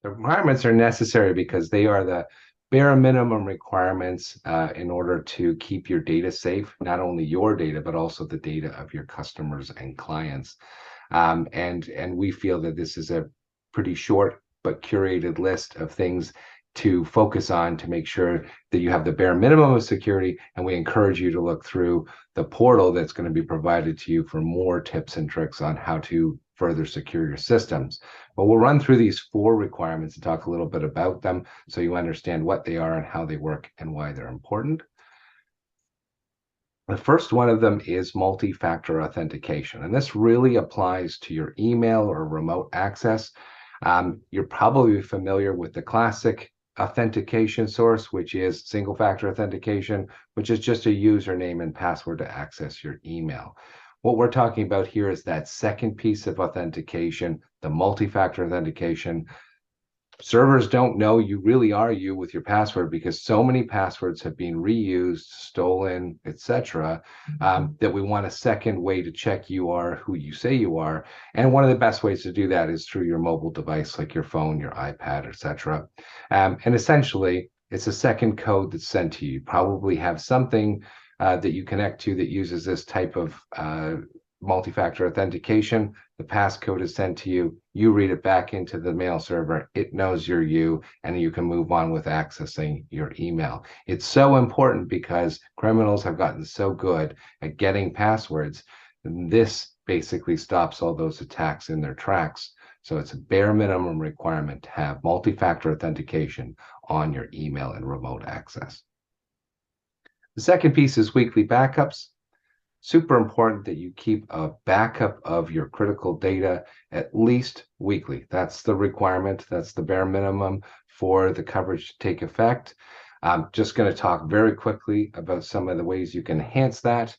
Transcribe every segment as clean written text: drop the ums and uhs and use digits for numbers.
The requirements are necessary because they are the bare minimum requirements in order to keep your data safe, not only your data, but also the data of your customers and clients. And we feel that this is a pretty short but curated list of things to focus on to make sure that you have the bare minimum of security. And we encourage you to look through the portal that's going to be provided to you for more tips and tricks on how to further secure your systems. But we'll run through these 4 requirements and talk a little bit about them so you understand what they are and how they work and why they're important. The first one of them is multi-factor authentication, and this really applies to your email or remote access. You're probably familiar with the classic authentication source, which is single-factor authentication, which is just a username and password to access your email. What we're talking about here is that second piece of authentication, the multi-factor authentication. Servers don't know you really are you with your password because so many passwords have been reused, stolen, etc. That we want a second way to check you are who you say you are. And one of the best ways to do that is through your mobile device, like your phone, your iPad, etc. And essentially, it's a second code that's sent to you. You probably have something that you connect to that uses this type of multi-factor authentication. The passcode is sent to you. You read it back into the mail server. It knows you're you, and you can move on with accessing your email. It's so important because criminals have gotten so good at getting passwords. And this basically stops all those attacks in their tracks. So it's a bare minimum requirement to have multi-factor authentication on your email and remote access. The second piece is weekly backups. Super important that you keep a backup of your critical data at least weekly. That's the requirement. That's the bare minimum for the coverage to take effect. I'm just going to talk very quickly about some of the ways you can enhance that.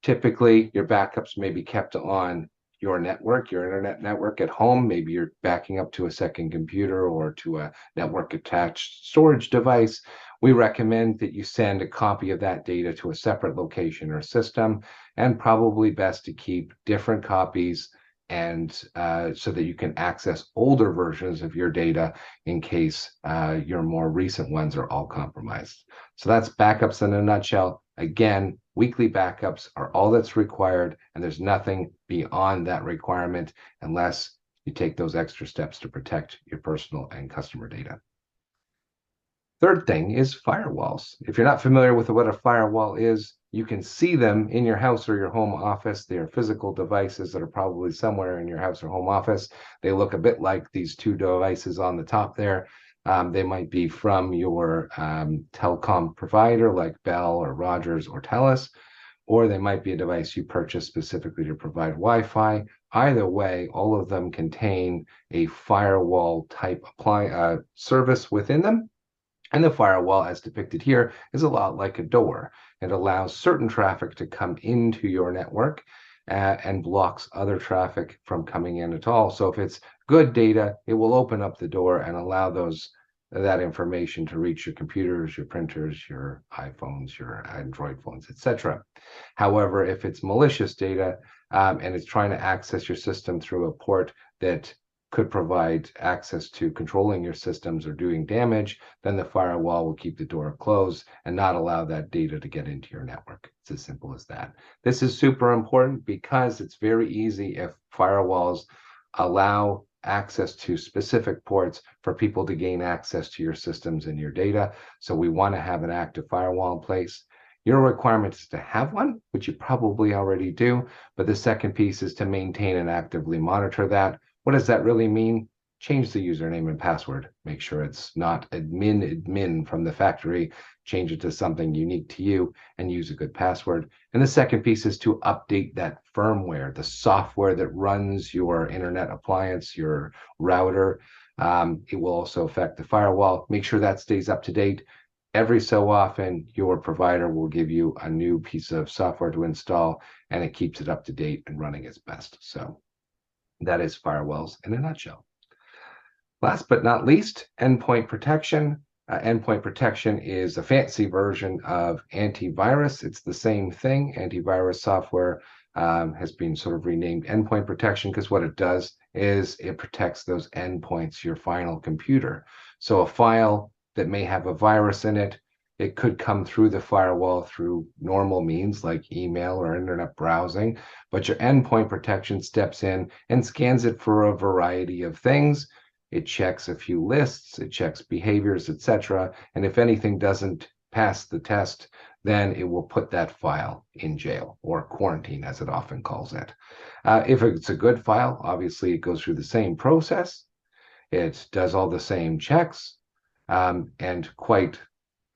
Typically, your backups may be kept on your network, your internet network at home. Maybe you're backing up to a second computer or to a network attached storage device. We recommend that you send a copy of that data to a separate location or system, and probably best to keep different copies and so that you can access older versions of your data in case your more recent ones are all compromised. So that's backups in a nutshell. Again, weekly backups are all that's required, and there's nothing beyond that requirement unless you take those extra steps to protect your personal and customer data. Third thing is firewalls. If you're not familiar with what a firewall is, you can see them in your house or your home office. They are physical devices that are probably somewhere in your house or home office. They look a bit like these 2 devices on the top there. They might be from your telecom provider like Bell or Rogers or Telus, or they might be a device you purchase specifically to provide Wi-Fi. Either way, all of them contain a firewall type service within them. And the firewall, as depicted here, is a lot like a door. It allows certain traffic to come into your network and blocks other traffic from coming in at all. So if it's good data, it will open up the door and allow that information to reach your computers, your printers, your iPhones, your Android phones, etc. However, if it's malicious data and it's trying to access your system through a port that could provide access to controlling your systems or doing damage, then the firewall will keep the door closed and not allow that data to get into your network. It's as simple as that. This is super important because it's very easy if firewalls allow access to specific ports for people to gain access to your systems and your data. So we want to have an active firewall in place. Your requirement is to have one, which you probably already do, but the second piece is to maintain and actively monitor that. What does that really mean? Change the username and password. Make sure it's not admin from the factory. Change it to something unique to you and use a good password. And the second piece is to update that firmware, the software that runs your internet appliance, your router. It will also affect the firewall. Make sure that stays up to date. Every so often, your provider will give you a new piece of software to install, and it keeps it up to date and running its best. So that is firewalls in a nutshell. Last but not least, endpoint protection. Endpoint protection is a fancy version of antivirus. It's the same thing. Antivirus software has been sort of renamed endpoint protection because what it does is it protects those endpoints, your final computer. So a file that may have a virus in it, it could come through the firewall through normal means like email or internet browsing, but your endpoint protection steps in and scans it for a variety of things. It checks a few lists, it checks behaviors, etc. And if anything doesn't pass the test, then it will put that file in jail or quarantine, as it often calls it. If it's a good file, obviously it goes through the same process. It does all the same checks, and quite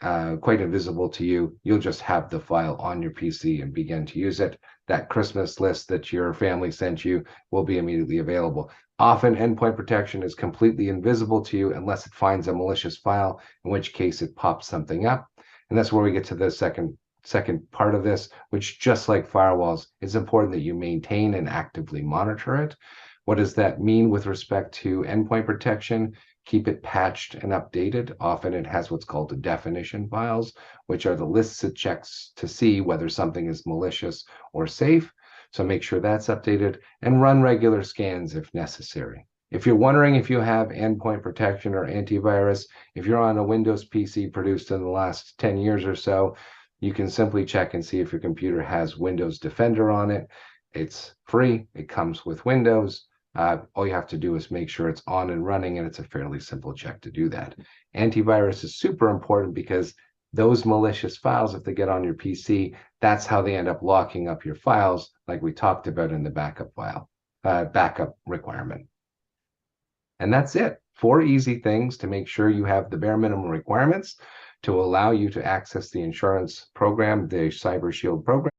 invisible to you. You'll just have the file on your PC and begin to use it. That Christmas list that your family sent you will be immediately available. Often endpoint protection is completely invisible to you unless it finds a malicious file, in which case it pops something up. And that's where we get to the second part of this, which, just like firewalls, it's important that you maintain and actively monitor it. What does that mean with respect to endpoint protection? Keep it patched and updated. Often it has what's called the definition files, which are the lists it checks to see whether something is malicious or safe. So make sure that's updated and run regular scans if necessary. If you're wondering if you have endpoint protection or antivirus, if you're on a Windows PC produced in the last 10 years or so, you can simply check and see if your computer has Windows Defender on it. It's free. It comes with Windows. All you have to do is make sure it's on and running, and it's a fairly simple check to do that. Antivirus is super important because those malicious files, if they get on your PC, that's how they end up locking up your files, like we talked about in the backup requirement. And that's it. 4 easy things to make sure you have the bare minimum requirements to allow you to access the insurance program, the Cyber Shield program.